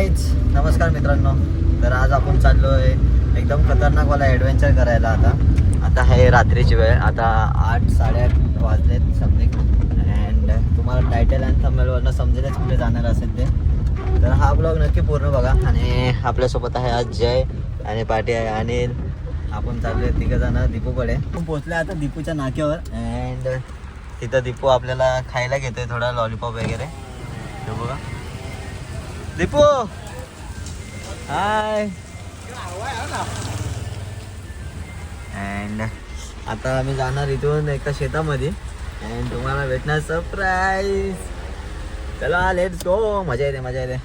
Guys नमस्कार मित्रांनो. तर आज आपण चाललो आहे एकदम खतरनाकवाला ॲडव्हेंचर करायला. आता आहे रात्रीची वेळ. आता 8-8:30 वाजलेत समथिंग. अँड तुम्हाला टायटल आणि थंबनेलवरनं समजेलच कुठे जाणार असेल ते. तर हा ब्लॉग नक्की पूर्ण बघा. आणि आपल्यासोबत आहे आज जय आणि पाटी आहे अनिल. आपण चाललो आहे तिघंजणं दीपूकडे. आपण पोचले आता दीपूच्या नाक्यावर. अँड तिथं दीपू आपल्याला खायला घेतोय थोडा लॉलीपॉप वगैरे. हे बघा दीपू, हाय. अँड आता आम्ही जाणार इथून एका शेतामध्ये अँड तुम्हाला भेटणार सरप्राईज. चला लेट्स गो. मजा येते मजा येते.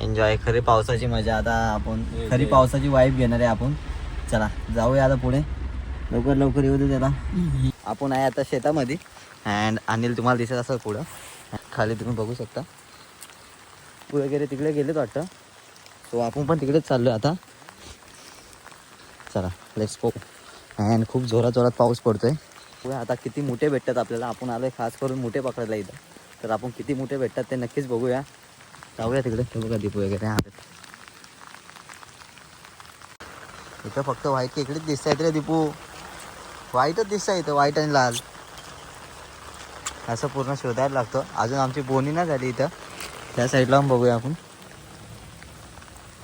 एन्जॉय. खरी पावसाची मजा. आता आपण खरी पावसाची वाईब घेणार आहे आपण. चला जाऊया आता पुढे. लवकर लवकर येऊ दे त्याला. आपण आहे आता शेतामध्ये अँड अनिल तुम्हाला दिसत असेल पुढं. खाली तुम्ही बघू शकता. वगैरे तिकडे गेलेत वाटतं. सो आपण पण तिकडेच चाललो आहे आता. चला लेट्स गो. अँड खूप जोरात पाऊस पडतोय. आता किती मोठे भेटतात आपल्याला. आपण आलोय खास करून मोठे पकडायला इथं. तर आपण किती मोठे भेटतात ते नक्कीच बघूया. जाऊया तिकडे. ते बघा दीपू वगैरे आहेत इथं. फक्त व्हाईट खेकडेच दिसत आहेत रे दीपू. व्हाईटच दिसत आहे इथं. व्हाईट आणि लाल असं पूर्ण शोधायला लागतं. अजून आमची बोनी नाही झाली इथं. त्या साईडला बघूया आपण.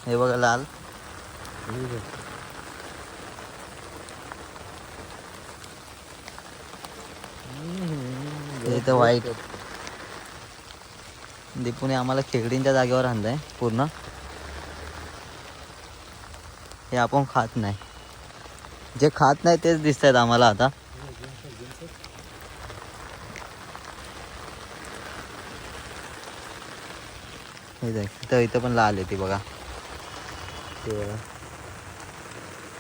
हे बघा लाल. इथं वाईट. दीपूने आम्हाला खेकडींच्या जागेवर आणलंय पूर्ण. हे आपण खात नाही. जे खात नाही तेच दिसत आहेत आम्हाला आता. इथं पण लाल आहे ती बघा. ते बघा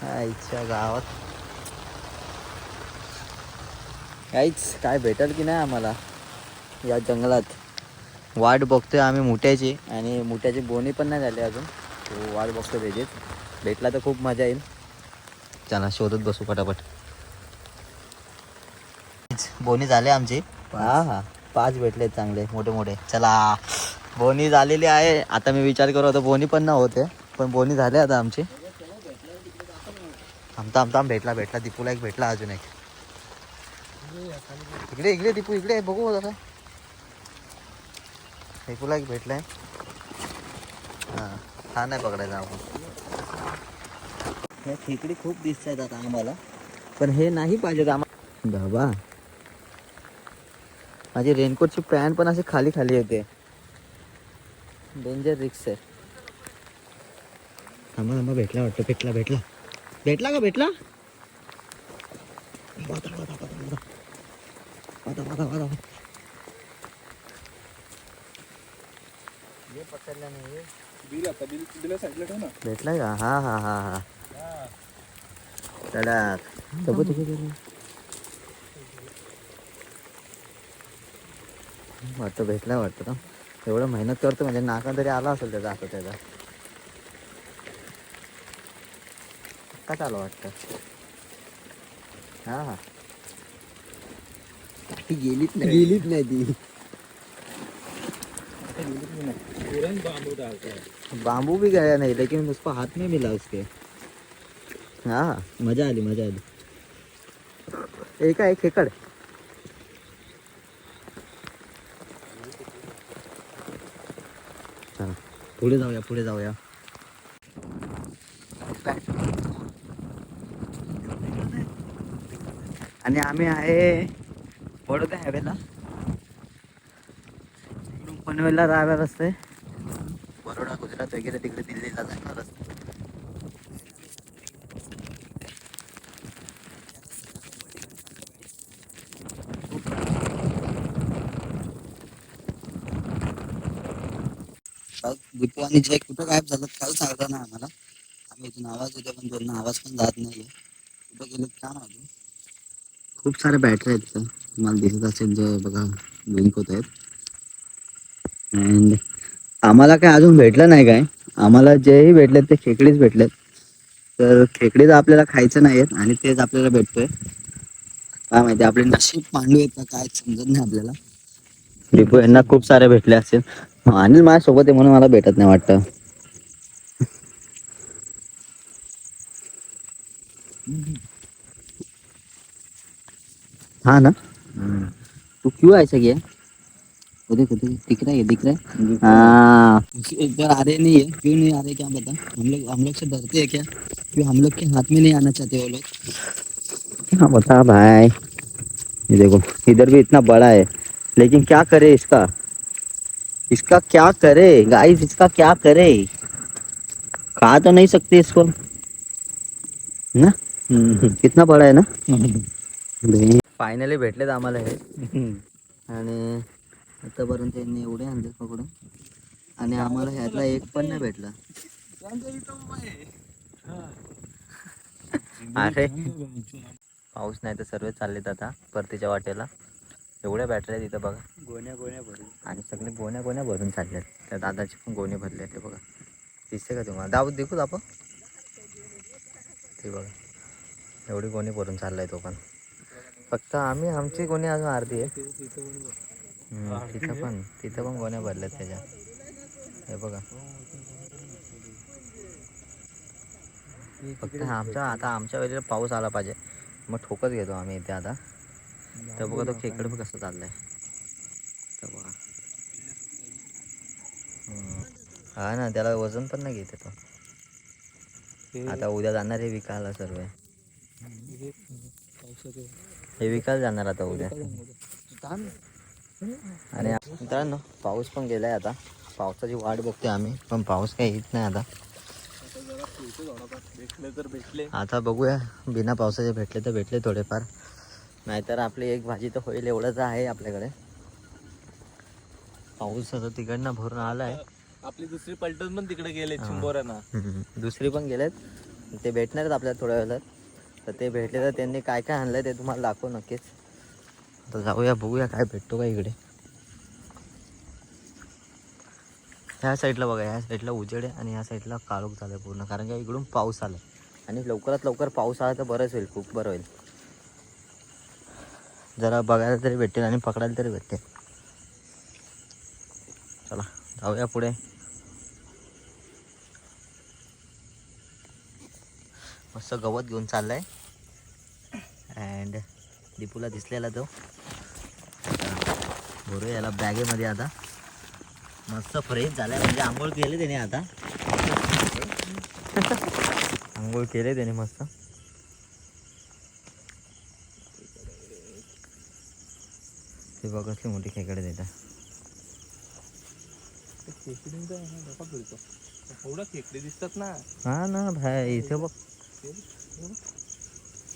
आईच्या गावात काहीच काय भेटेल की नाही आम्हाला या जंगलात. वाट बघतोय आम्ही मुठ्याची. आणि मुठ्याची बोनी पण नाही झाली अजून. तो वाट बघतो त्याचीच. भेटला तर खूप मजा येईल. चला शोधत बसू पटापट. बोनी झाले आमची. हा 5 भेटले चांगले मोठे मोठे. चला बोनी झालेली आहे. आता मी विचार करत होतो बोनी पण न होते. पण बोनी झाले आता आमची. आमता भेटला दीपूला एक भेटला. अजून एक इकडे दीपू इकडे बघू जरा. दीपूला एक भेटलाय. हा नाही पकडायचा आपण. हे खेकडी खूप दिसत आहेत आता आम्हाला. पण हे नाही पाहिजे आम्हाला. बाबा माझी रेनकोटची पॅन्ट पण अशी खाली येते. डेंजर रिक्स आहे. आम्हा भेटला वाटतं. भेटला का भेटला. पकडला नाही. भेटलाय का. हा तडाक. वाटतं भेटला वाटतं का. एवढं मेहनत करतो म्हणजे नाका तरी आला असेल त्याचा. आता त्याचा का आलं वाटतं. हा ती गेलीच नाही ती. बांबू भी गया नहीं लेकिन उसको हाथ में मिला उसके. हाँ मजा आली. एक खेकड. चला पुढे जाऊया. आणि आम्ही आहे बडोदा हायवेला. पनवेलला राहायला रस्ते. बरोडा गुजरात वगैरे तिकडे दिल्लीला जाणार रस्ते. दीपू आणि जय कुठं गायब झालं काही सांगता नाही आम्हाला. आम्ही इथून आवाज येतो पण त्यांना आवाज पण जात नाहीये. कुठं गेलं काय माहिती. खूप सारे बॅटरी आहेत तिथं. तुम्हाला दिसत असेल जे बघा ब्लिंक होत आहेत. अँड आम्हाला काय अजून भेटलं नाही काय. आम्हाला जेही भेटलेत ते खेकडीच भेटलेत. तर खेकडीच आपल्याला खायचं नाही आहेत आणि तेच आपल्याला भेटतोय. काय माहिती आपले नशीब पांडू आहेत का काय समजत नाही आपल्याला. दीपू यांना खूप सारे भेटले असतील. अनिल माझ्यासोबत आहे म्हणून मला भेटत नाही वाटतं. हाँ ना। तो क्यों ऐसा किया? वो देखो दिख रहा है, दिख रहा है। हाँ इधर आ रहे नहीं है, क्यों नहीं आ रहे क्या बता। हम लोग से डरते हैं क्या? क्यों हम लोग के हाथ में नहीं आना चाहते वो लोग? हाँ बता भाई। ये देखो इधर भी इतना बड़ा है, लेकिन क्या करे इसका, इसका क्या करे गाइस, इसका क्या करे? खा तो नहीं सकते इसको ना। कितना बड़ा आहे ना. फायनली भेटलेत आम्हाला हे. आणि आतापर्यंत त्यांनी एवढे आणले पकडून, आणि आम्हाला ह्यातला एक पण नाही भेटला. अरे पाऊस नाही तर सर्व चाललेत आता परतीच्या वाटेला. एवढ्या बॅटऱ्या आहेत इथं बघा, गोण्या भरून, आणि सगळे गोण्या भरून चालल्यात. त्या दादाचे पण गोणे भरले आहेत ते बघा, दिसते का तुम्हाला? दाऊ देखू आपण ते बघा, एवढी गोणी भरून चाललाय तो पण. फक्त आमची गोणी अजून अर्धी आहे. तिथं पण गोण्या भरल्यात त्याच्या, हे बघा. फक्त आमच्या वेळेला पाऊस आला पाहिजे, मग ठोकत घेतो आम्ही इथे आता. तर बघा तो खेकडे पण कसं चाललंय तर बघा. हा ना, त्याला वजन पण नाही घेते तो. आता उद्या जाणार हे विकायला सर्व. हे विकायला जाणार आता उद्या. आणि मित्रांनो पाऊस पण गेलाय आता, पावसाची वाट बघतोय आम्ही, पण पाऊस काही येत नाही आता. आता बघूया, बिना पावसाचे भेटले तर भेटले थोडेफार, नाहीतर आपली एक भाजी तर होईल एवढंच आहे आपल्याकडे. पाऊस आता तिकडनं भरून आलाय. आपली दुसरी पलटून पण तिकडे गेले चिंबोऱ्यांना. दुसरी पण गेलेत, ते भेटणार आहेत आपल्याला थोड्या वेळात. तर ते भेटले तर त्यांनी काय काय आणलंय ते तुम्हाला दाखवू नक्कीच. आता जाऊया बघूया काय भेटतो का इकडे. ह्या साईडला बघा, ह्या साईडला उजेड आहे आणि ह्या साईडला काळोख झालं आहे पूर्ण, कारण की इकडून पाऊस आला. आणि लवकरात लवकर पाऊस आला तर बरंच होईल, खूप बरं होईल. जरा बघायला तरी भेटेल आणि पकडायला तरी भेटेल. चला जाऊया पुढे. मस्त गवत घेऊन चाललाय, अँड दीपूला दिसलेला तो. भरूया याला बॅगेमध्ये आता. मस्त फ्रेश झालाय, म्हणजे आंघोळ केले त्याने आता. आंघोळ केले त्याने मस्त. ते बघ कसली मोठी खेकडे देतात. एवढा खेकडे दिसतात ना. हा ना भाई, इथे बघ,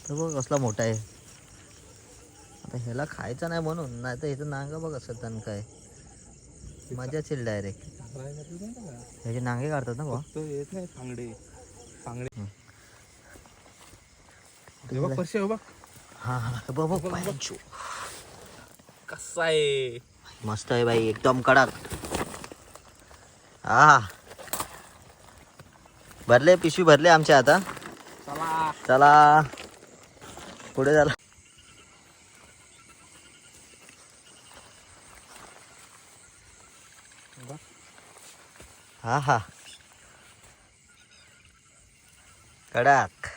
तर बघ कसला मोठा आहे. आता ह्याला खायचं नाही म्हणून, नाही तर इथं नांगा बघ असं तण काय मजाच येईल डायरेक्ट. ह्याचे नांगे काढतात ना बा. येत नाही फांगडे हा हा बघ कसा आहे. मस्त आहे भाई, एकदम कडक. हा भरले, पिशवी भरले आमच्या आता. चला पुढे झाला. हा हा कडक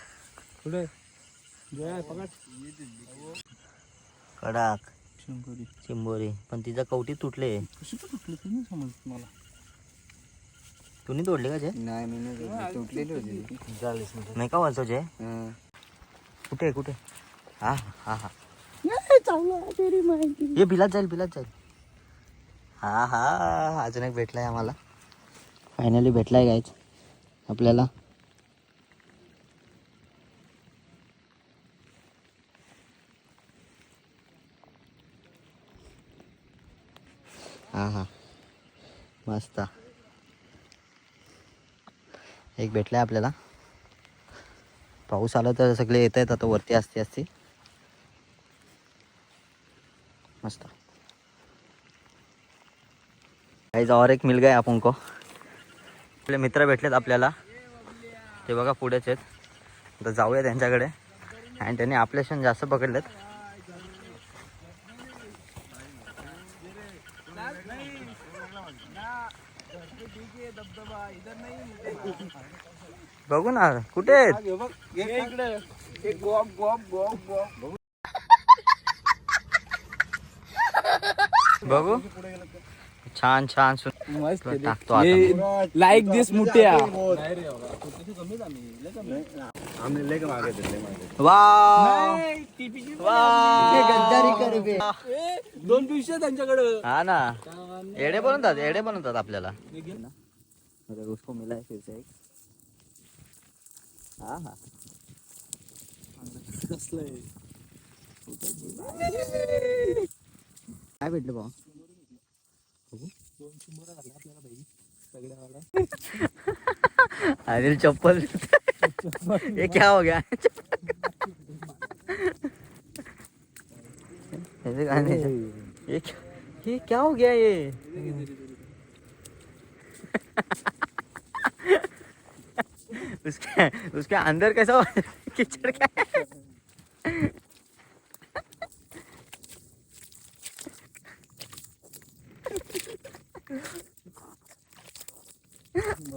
कडक चिंबोरी. पण तिचा कवटी तुटले. तुम्ही तोडले का जे? नाही मी तुटलेली होती. नाही का वाचव जे? कुठे कुठे? हा हा हा हे बिलात जाईल. हा हा अजून एक भेटलाय आम्हाला, फायनली भेटलाय गायच आपल्याला. हा हा मस्त एक भेटलाय आपल्याला. पाऊस आला तर सगळे येत आहेत आता वरती, असते मस्त. काही और एक मिल गया आपण को. आपले मित्र भेटलेत आपल्याला, ते बघा पुढेच आहेत. तर जाऊया त्यांच्याकडे, आणि त्यांनी आपल्याशी जास्त पकडलेत. बघू ना कुठे आहेत. बघू छान छान टाकतो आता. लाईक दिस मुठ्या वाव दोन पिशव्या त्यांच्याकडे हा ना एडे बनवतात आपल्याला. उसको मिला है फिर से एक. हा हा काय भेटलं भाऊ? अनिल चप्पल ये क्या हो गया? ऐसे गाने ये क्या हो गया ये? उसके अंदर कैसा कीचड़ क्या है?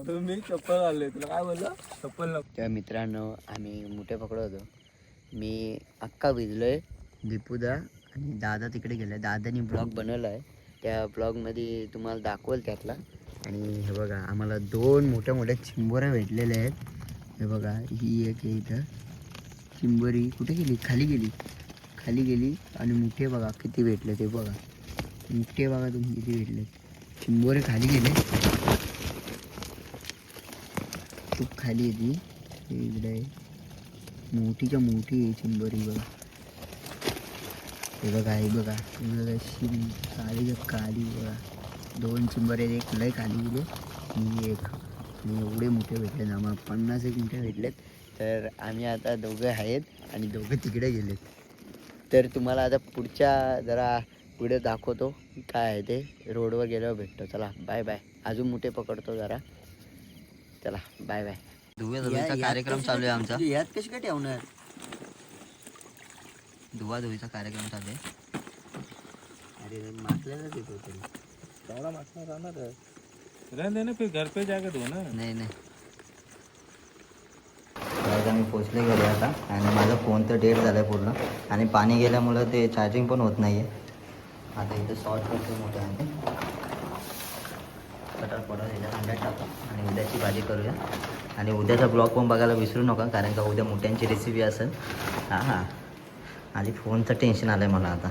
मी चप्पल आले तुला काय बोलला चप्पल नको. त्या मित्रांनो आम्ही मुठे पकडत होतो. मी अक्का भिजलोय. दीपूदा आणि दादा तिकडे गेलाय. दादानी ब्लॉग बनवला आहे. त्या ब्लॉगमध्ये तुम्हाला दाखवल त्यातला. आणि हे बघा आम्हाला 2 मोठ्या मोठ्या चिंबोऱ्या भेटलेल्या आहेत. हे बघा ही एक आहे इथं चिंबोरी. कुठे गेली? खाली गेली. आणि मुठे बघा किती भेटले ते बघा. मुठे बघा तुम्ही किती भेटले. चिंबोरे खाली गेले. खूप खाली येते. इकडे मोठीच्या मोठी आहे चिंबोरी बघा. हे बघा काली बघा. 2 चिंबोरे एक लय खाली गेले आणि एक आणि एवढे मोठे भेटले ना आम्हाला 51 मोठे भेटलेत. तर आम्ही आता दोघं आहेत आणि दोघं तिकडे गेलेत. तर तुम्हाला आता जरा पुढे दाखवतो काय आहे ते. रोडवर गेल्यावर भेटतो. चला बाय बाय. अजून मोठे पकडतो जरा. चला बाय बाय. धुव्याचा कार्यक्रम चालू आहे आमचा. यात कशी काय ठेवणार? धुवाधुवीचा कार्यक्रम चालू आहे. अरे मागल्यालाच येतो तरी. तेवढा मागचा राहणार रहने ना फिर घर पे जाकर धो ना. नाही तर आम्ही पोचले गेले आता आणि माझा फोन तर डेड झाला आहे पूर्ण आणि पाणी गेल्यामुळं ते चार्जिंग पण होत नाही आहे. आता इथं शॉर्ट करतो मोठं आहे कटर पडा याच्या अंड्यात टाकू आणि उद्याची भाजी करूया. आणि उद्याचा ब्लॉग पण बघायला विसरू नका कारण का उद्या मोठ्यांची रेसिपी असेल. हां आधी फोनचं टेन्शन आलं आहे मला आता.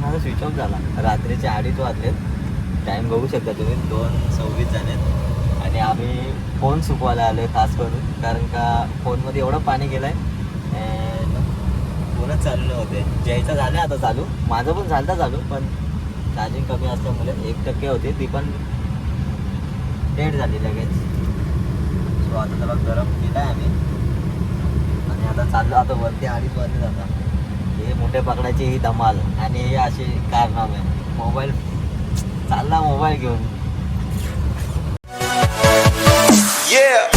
माझा स्विच ऑफ झाला. रात्रीचे 2:30 वाजलेत. टाईम बघू शकता तुम्ही 2:26 झालेत आणि आम्ही फोन सुकवायला आलो आहे खास करून कारण का फोनमध्ये एवढं पाणी गेलं आहे. फोनच चालू नव्हते. ज्यायचं झालं आता चालू. माझं पण झालं चालू पण चार्जिंग कमी असल्यामुळे 1% होती ती पण डेड झाली लगेच. सो आता त्याला गरम केलं आहे आम्ही आणि आता चाललो. आता वरती 2:30 वाजले जातात. हे मोठे पकडायची ही धमाल आणि हे असे कारनामे. मोबाईल चालला मोबाईल घेऊन. Yeah.